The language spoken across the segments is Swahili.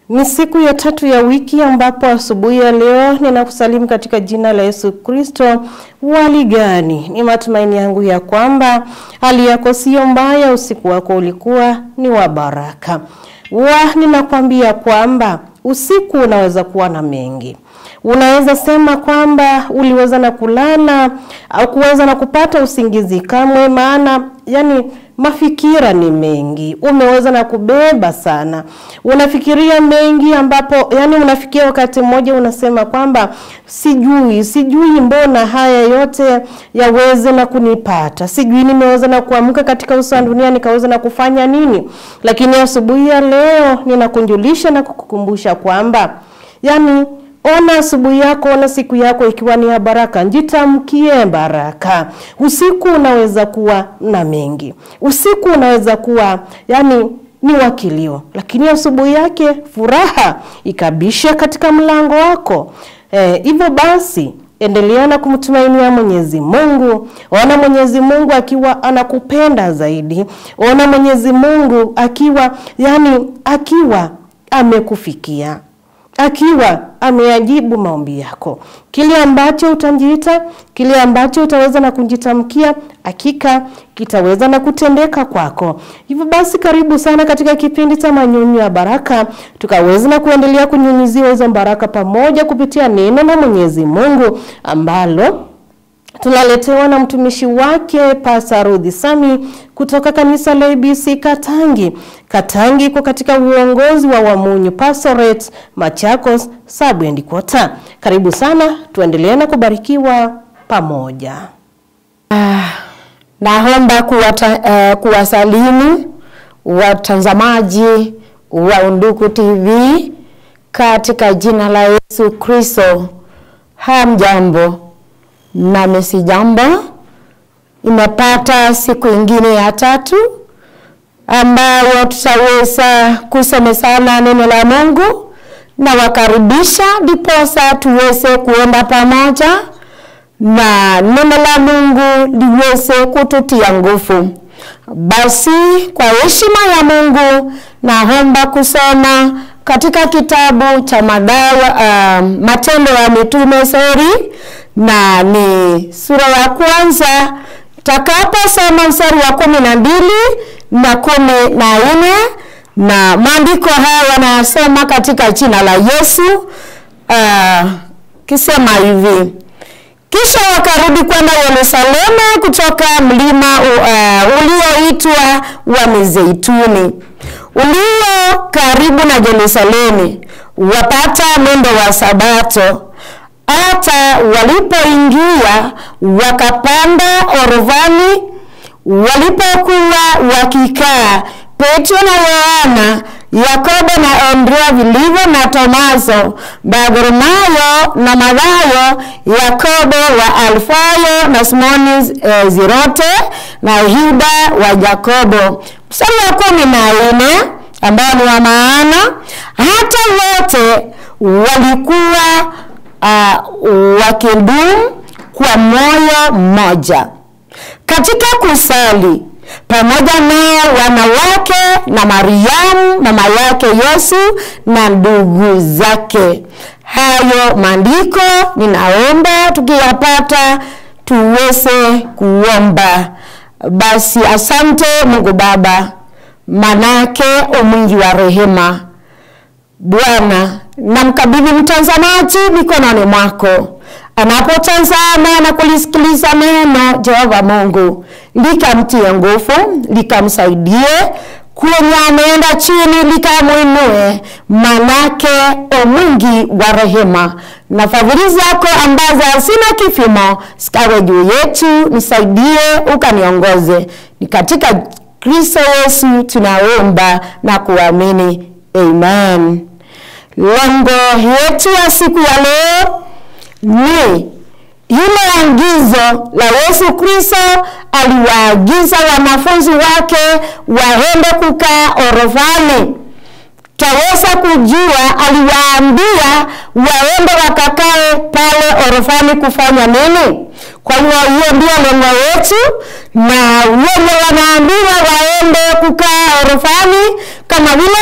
Ni siku ya 3 ya wiki ambapo asubuhi ya leo ninakusalimu katika jina la Yesu Kristo. Wali gani? Ni matumaini yangu ya kwamba hali yako sio mbaya, usiku wako ulikuwa ni wa baraka. Ninakwambia kwamba usiku unaweza kuwa na mengi. Unaweza sema kwamba uliweza na kulala au kuweza na kupata usingizi kamwe, maana mafikira ni mengi. Umeweza na kubeba sana. Unafikiria mengi ambapo unafikia wakati mmoja unasema kwamba sijui mbona haya yote yaweze na kunipata. Sijui nimeweza na kuamka katika uso wa dunia nikaweza na kufanya nini. Lakini asubuhi ya leo ninakunjulisha na kukukumbusha kwamba ona asubuhi yako, ona siku yako ikiwa ni ya baraka. Jitamkie baraka. Usiku unaweza kuwa na mengi. Usiku unaweza kuwa ni wakilio, lakini asubuhi yake furaha ikabisha katika mlango wako. Hivyo basi endelea na kumtumainia Mwenyezi Mungu. Ona Mwenyezi Mungu akiwa anakupenda zaidi. Ona Mwenyezi Mungu akiwa amekufikia, akiwa ameajibu maombi yako. Kile ambacho utajiita, kile ambacho utaweza na kujitamkia, hakika kitaweza na kutendeka kwako. Hivyo basi karibu sana katika kipindi cha manyunyu ya baraka, tukaweza na kuendelea kunyunyiziwa hizo baraka pamoja kupitia neno la Mwenyezi Mungu ambalo tunaletewa na mtumishi wake Pastor Ruth Sami kutoka kanisa la ABC Katangi kwa katika uongozi wa Wamunyu Pastorate Machakos Sub-Headquarters. Karibu sana, tuendelee na kubarikiwa pamoja. Naomba kuwasalimu watazamaji wa Undugu TV katika jina la Yesu Kristo. Hamjambo na mesijambo. Imepata siku ingine ya 3 ambayo tutaweza kusemezana neno la Mungu, na wakaribisha diposa tuweze kuenda pamoja na neno la Mungu liweze kututia nguvu. Basi kwa heshima ya Mungu naomba kusoma katika kitabu cha Matendo ya Mitume sura na ni sura ya kwanza. Takaposoma mstari wa 12 na 14, na maandiko haya yanasema katika jina la Yesu, kisema hivi: kisha wakarudi kwenda Yerusalemu kutoka mlima ulioitwa wa Mizeituni, ulio karibu na Yerusalemu, wapata mwendo wa Sabato. Hata walipoingia wakapanda orofani. Walipokuwa wakikaa, Petro na Yohana, Yakobo na Andrea vilivyo na Tomaso, Bartholomayo na Mathayo, Yakobo wa Alfayo na Simoni Zirote na Yuda wa Yakobo. Mstari wa 14 ambao ni wa maana: hata wote walikuwa wakidumu kwa moyo mmoja katika kusali pamoja na wanawake na Mariamu mama yake Yesu na ndugu zake. Hayo maandiko ninaomba tukiyapata tuweze kuomba. Basi asante Mungu Baba, manake mwingi wa rehema. Bwana, namkabidhi mtazamaji mikononi mwako, anapotazama na kulisikiliza neno. Jehova Mungu, likamtie nguvu, likamsaidie kwenye ameenda chini, likamuinue, manake mwingi wa rehema. Na fadhili zako ambazo hazina kifimo zikawe juu yetu. Nisaidie, ukaniongoze. Ni katika Kristo Yesu tunaomba na kuamini. Amen. Lengo yetu ya siku ya leo ni ile angizo la Yesu Kristo. Aliwaagiza wanafunzi wake waende kukaa orofani. Taweza kujua aliwaambia waende wakakae pale orofani kufanya nini? Kwa hiyo ndio lengo letu, na wale wanaambiwa waende kukaa orofani kama vile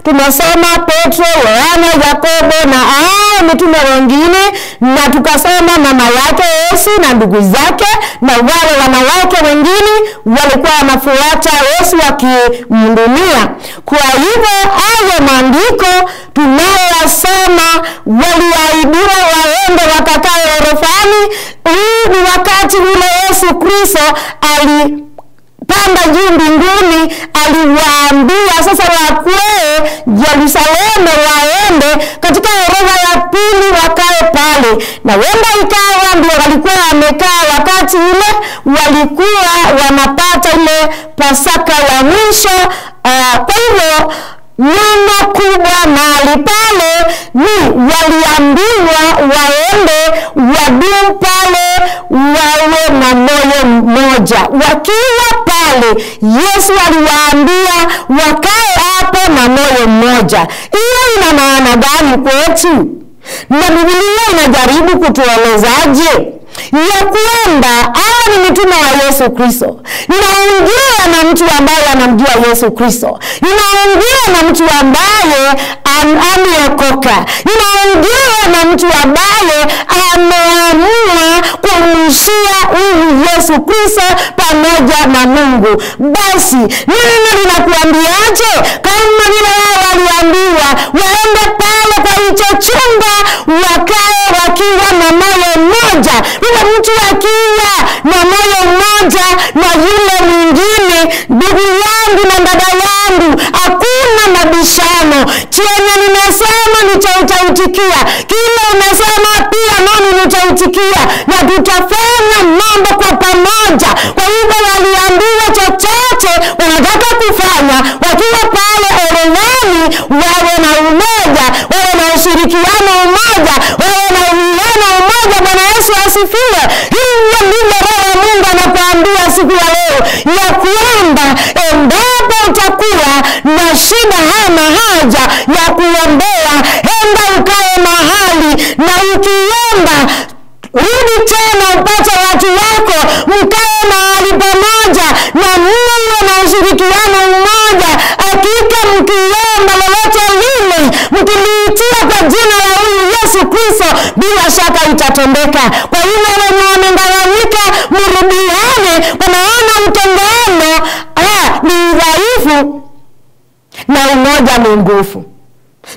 tumesoma Petro, Yohana, Yakobo na mitume wengine, na tukasema mama yake Yesu na ndugu zake na wale wanawake wengine walikuwa wanafuata Yesu wakimhudumia. Kwa hivyo hayo maandiko tunayosoma, waliahidiwa waende wakakae orofani. Huu ni wakati ule Yesu Kristo alipanda juu mbinguni, aliwaambia sasa wakwee Yerusalemu waende katika orodha ya pili wakae pale. Na wenda ikawa ndio walikuwa wamekaa wakati ule walikuwa wanapata ile Pasaka ya mwisho. Kwa hivyo neno kubwa mahali pale ni waliambiwa waende wadumu pale wawe na moyo mmoja. Wakiwa pale Yesu aliwaambia wakae hapo na moyo mmoja. Hiyo ina maana gani kwetu? Na Biblia inajaribu kutuelezaje ya kwamba ni mitume wa Yesu Kristo. Ninaongea na mtu ambaye anamjua Yesu Kristo. Ninaongea na mtu ambaye ameokoka. Ninaongea na mtu ambaye ameamua kumshia huyu Yesu Kristo pamoja na Mungu. Basi neno linakuambiaje? Kama vile wao waliambiwa waende pale kwa hicho chumba wakae wakiwa na moyo mmoja. Yule mtu akiwa na moyo mmoja na yule mwingine, ndugu yangu na dada yangu, hakuna mabishano. Chenye nimesema nitautikia, kile unasema pia nani nitautikia, na tutafanya mambo kwa pamoja. Kwa hivyo waliambiwa chochote wanataka kufanya wakiwa pale orowani, wawe na umoja, wawe na ushirikiano umoja, wawe na uwiano umoja. Bwana Yesu asifiwe. Hiyo ndilo Roho Mungu anakuambia siku ya leo, ya kwamba endapo utakuwa na shida ama haja ya kuombea, enda ukae mahali, na ukiomba rudi tena upate watu wako mkae mahali pamoja na Mungu na ushirikiano mmoja. Hakika mkiomba lolote lile mkiliitia kwa jina la huyu Yesu Kristo, bila shaka itatendeka. Kwa hivyo wenye wamegawanyika mrudiane, kwa maana utengano ni dhaifu na umoja ni nguvu.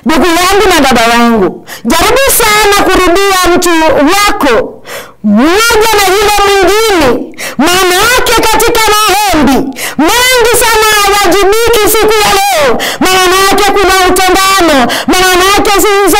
Ndugu yangu na dada wangu, jaribu sana kurudia mtu wako mmoja na yule mwingine. Maana yake katika maombi mengi sana hawajibiki siku ya leo. Maana yake kuna utengano. Maana yake sisi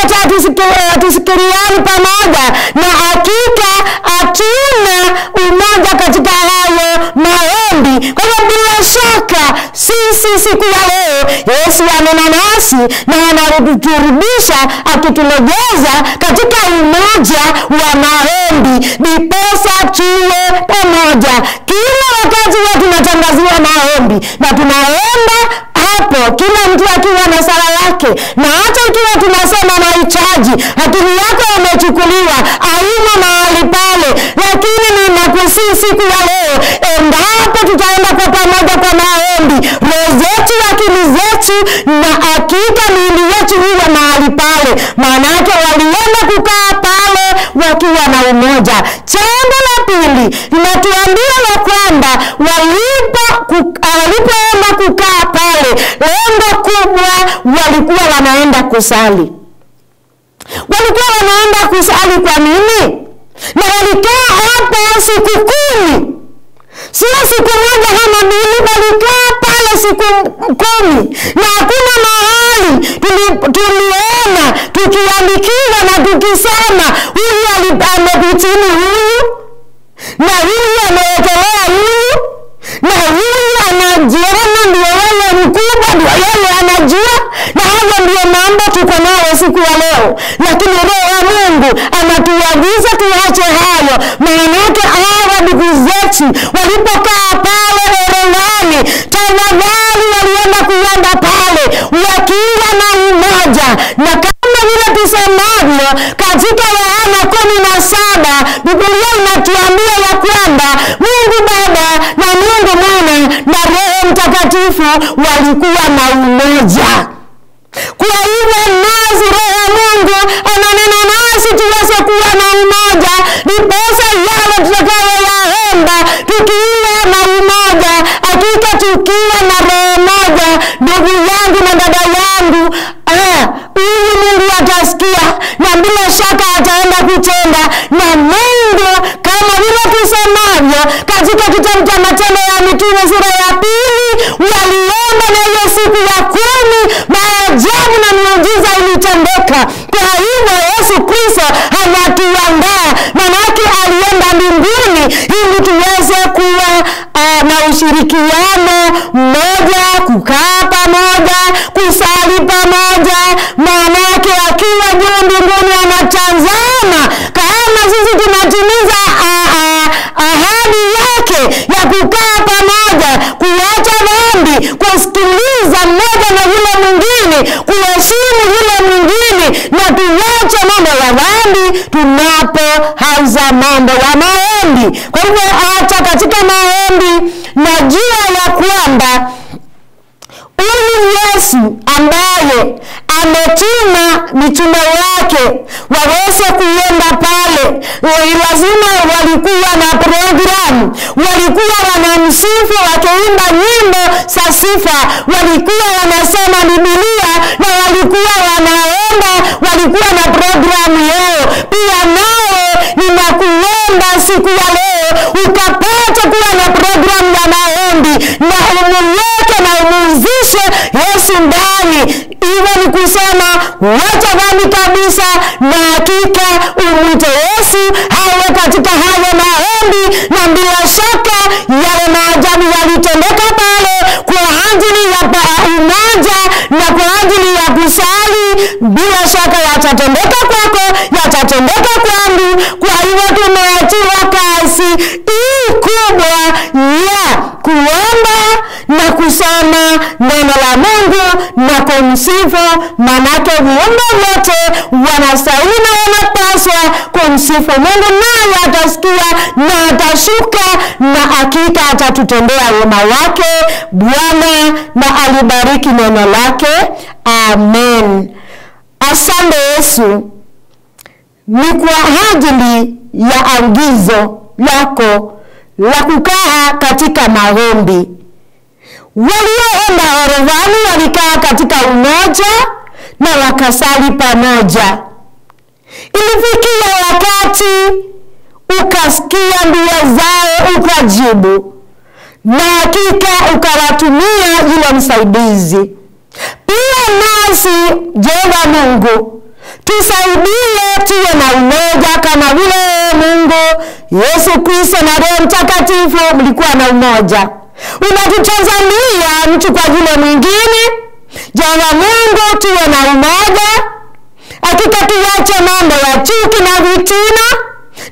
tusikiriani pamoja, na hakika hatuna umoja katika hayo maombi. Kwa hivyo bila shaka sisi siku ya leo Yesu anena nasi na anaturudisha, akitulegeza katika umoja wa maombi, ndiposa tuwe pamoja. Kila wakati wetu tunatangaziwa maombi na tunaomba hapo, kila mtu akiwa na sala yake, na hata ikiwa tunasema mahitaji, akili yako imechukuliwa haina mahali pale. Lakini ninakusii siku ya leo, endapo tutaenda kwa pamoja kwa maombi, roho zetu, akili zetu na hakika miili yetu iwe mahali pale. Maana yake walienda kukaa pale wakiwa na umoja. Jambo la pili linatuambia ya kwamba walipoenda kukaa pale, lengo kubwa walikuwa wanaenda kusali. Walikuwa wanaenda kusali kwa nini? Na walikaa hapa siku 10. Sio siku moja ama mbili, walikaa pale siku 10. Na hakuna mahali tuliona tukiandikiwa na tukisema huyu amepitini huyu, na huyu amewekelea huyu, na huyu anajiona ndio yeye mkubwa, ndio yeye anajua. Na hayo ndio mambo tuko nayo siku ya leo. Lakini Roho wa Mungu anatuagiza tuache hayo. Maana yake hawa ndugu zetu walipokaa pale orowani, tafadhali walienda kuomba pale wakiwa na umoja. Na kama vile tusemavyo katika Yohana 17, Biblia inatuambia ya kwamba Mungu Baba na Mungu Mwana na Roho Mtakatifu walikuwa na umoja. Kwa hivyo nasi Roho wa Mungu ananena nasi tuweze kuwa na umoja, ndiposa yale tutakayoyaomba tukiwa na umoja. Hakika tukiwa na roho moja, ndugu yangu na dada yangu, huyu Mungu atasikia na bila shaka ataenda kutenda. Na Mungu kama vile tusemavyo katika kitabu cha Matendo ya Mitume sura ya 2, waliomba na hiyo siku ya 10 maajabu na miujiza ilitendeka. Kwa hivyo Yesu Kristo anatuandaa, manake alienda mbinguni ili tuweze kuwa na ushirikiano mmoja, kukaa pamoja, kusali pamoja. Manake akiwa juu mbinguni anatazama kama sisi tunatimiza ahadi yake ya kukaa pamoja, kuacha dhambi, kusikiliza mmoja na yule mwingine, kuheshimu yule mwingine, na tuache mambo ya dhambi tunapoanza mambo ya maombi. Kwa hivyo hata katika maombi najua ya kwamba huyu Yesu ambaye ametuma mitume wake waweze kuenda pale, lazima walikuwa na programu, walikuwa wanamsifu wakiimba nyimbo za sifa, walikuwa wanasoma Biblia na walikuwa wanaomba, walikuwa na programu yao. Pia nawe ninakuomba siku ya leo ukapata kuwa na programu ya maombi, na umuweke na umuzishe Yesu ndani. Iwe ni kusema wacha dhambi kabisa, na hakika umwite Yesu awe katika hayo maombi, na bila shaka yale maajabu yalitendeka pale kwa ajili ya umoja na kwa ajili ya kusali. Bila shaka yatatendeka kwako, yatatendeka kwangu. Kwa hivyo tumeachiwa kazi kubwa ya kuomba na kusoma neno la Mungu na kumsifu, manake viumbe wote wanastahili na wanapaswa kumsifu Mungu, naye atasikia na atashuka, na hakika atatutendea wema wake. Bwana na alibariki neno lake. Amen. Asante Yesu, ni kwa ajili ya agizo lako la kukaa katika maombi. Walioenda orodhani walikaa katika umoja na wakasali pamoja. Ilifikia wakati ukasikia dua zao ukajibu, na hakika ukawatumia yule msaidizi. Pia nasi Jehova Mungu tusaidie tuwe na umoja kama vile Mungu Yesu Kristo na Roho Mtakatifu mlikuwa na umoja. Unatutazamia mtu kwa yule mwingine. Jehova Mungu tuwe na umoja, hakika tuache mambo ya chuki na vitina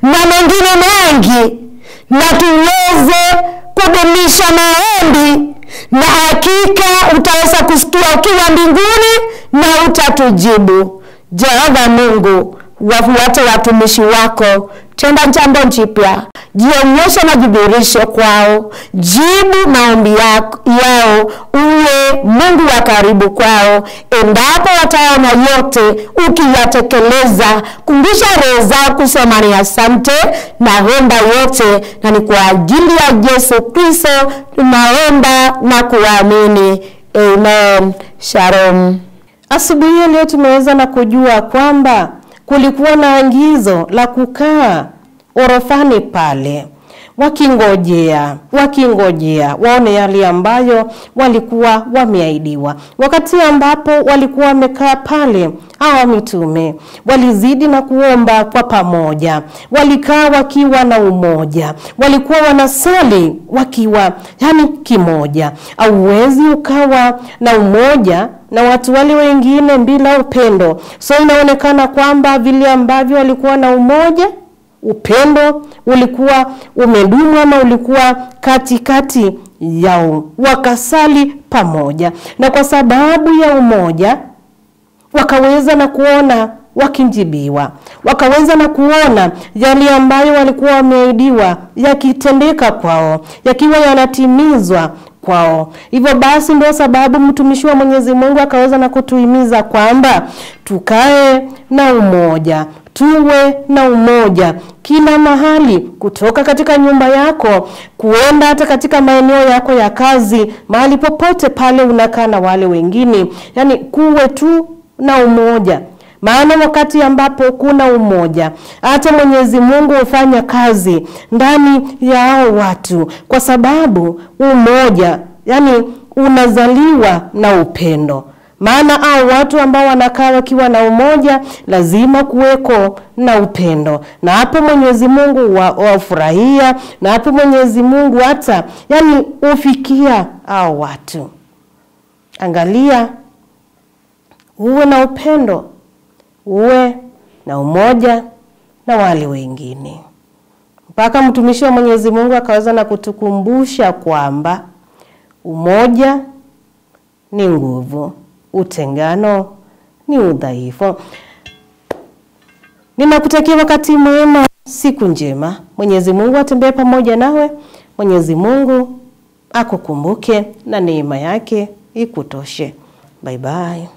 na mengine mengi, na tuweze kudumisha maombi, na hakika utaweza kusikia ukiwa mbinguni na utatujibu. Jehova Mungu, wafuate watumishi wako, tenda jambo jipya, jionyeshe na jibirishe kwao, jibu maombi yao, uwe Mungu wa karibu kwao. Endapo wataona yote ukiyatekeleza, kumbusha roho zao kusema ni asante na honda yote, na ni kwa ajili ya Yesu Kristo tunaomba na kuamini. Amen. Shalom. Asubuhi ya leo tumeweza na kujua kwamba kulikuwa na agizo la kukaa orofani pale, wakingojea waone yale ambayo walikuwa wameahidiwa. Wakati ambapo walikuwa wamekaa pale, hawa mitume walizidi na kuomba kwa pamoja, walikaa wakiwa na umoja, walikuwa wanasali wakiwa kimoja. Hauwezi ukawa na umoja na watu wale wengine bila upendo. So inaonekana kwamba vile ambavyo walikuwa na umoja, upendo ulikuwa umedumu, ama ulikuwa katikati yao, wakasali pamoja. Na kwa sababu ya umoja wakaweza na kuona wakinjibiwa, wakaweza na kuona yale ambayo walikuwa wameahidiwa yakitendeka kwao, yakiwa yanatimizwa kwao. Hivyo basi ndio sababu mtumishi wa Mwenyezi Mungu akaweza na kutuhimiza kwamba tukae na umoja, tuwe na umoja kila mahali, kutoka katika nyumba yako kuenda hata katika maeneo yako ya kazi, mahali popote pale unakaa na wale wengine. Yani kuwe tu na umoja. Maana wakati ambapo kuna umoja, hata Mwenyezi Mungu hufanya kazi ndani ya hao watu, kwa sababu umoja yani unazaliwa na upendo. Maana hao watu ambao wanakaa wakiwa na umoja, lazima kuweko na upendo. Na hapo Mwenyezi Mungu wafurahia, na hapo Mwenyezi Mungu hata yani ufikia hao watu. Angalia, uwe na upendo, uwe na umoja na wale wengine. Mpaka mtumishi wa Mwenyezi Mungu akaweza na kutukumbusha kwamba umoja ni nguvu, utengano ni udhaifu. Ninakutakia wakati mwema, siku njema. Mwenyezi Mungu atembee pamoja nawe. Mwenyezi Mungu akukumbuke na neema yake ikutoshe. Bye bye.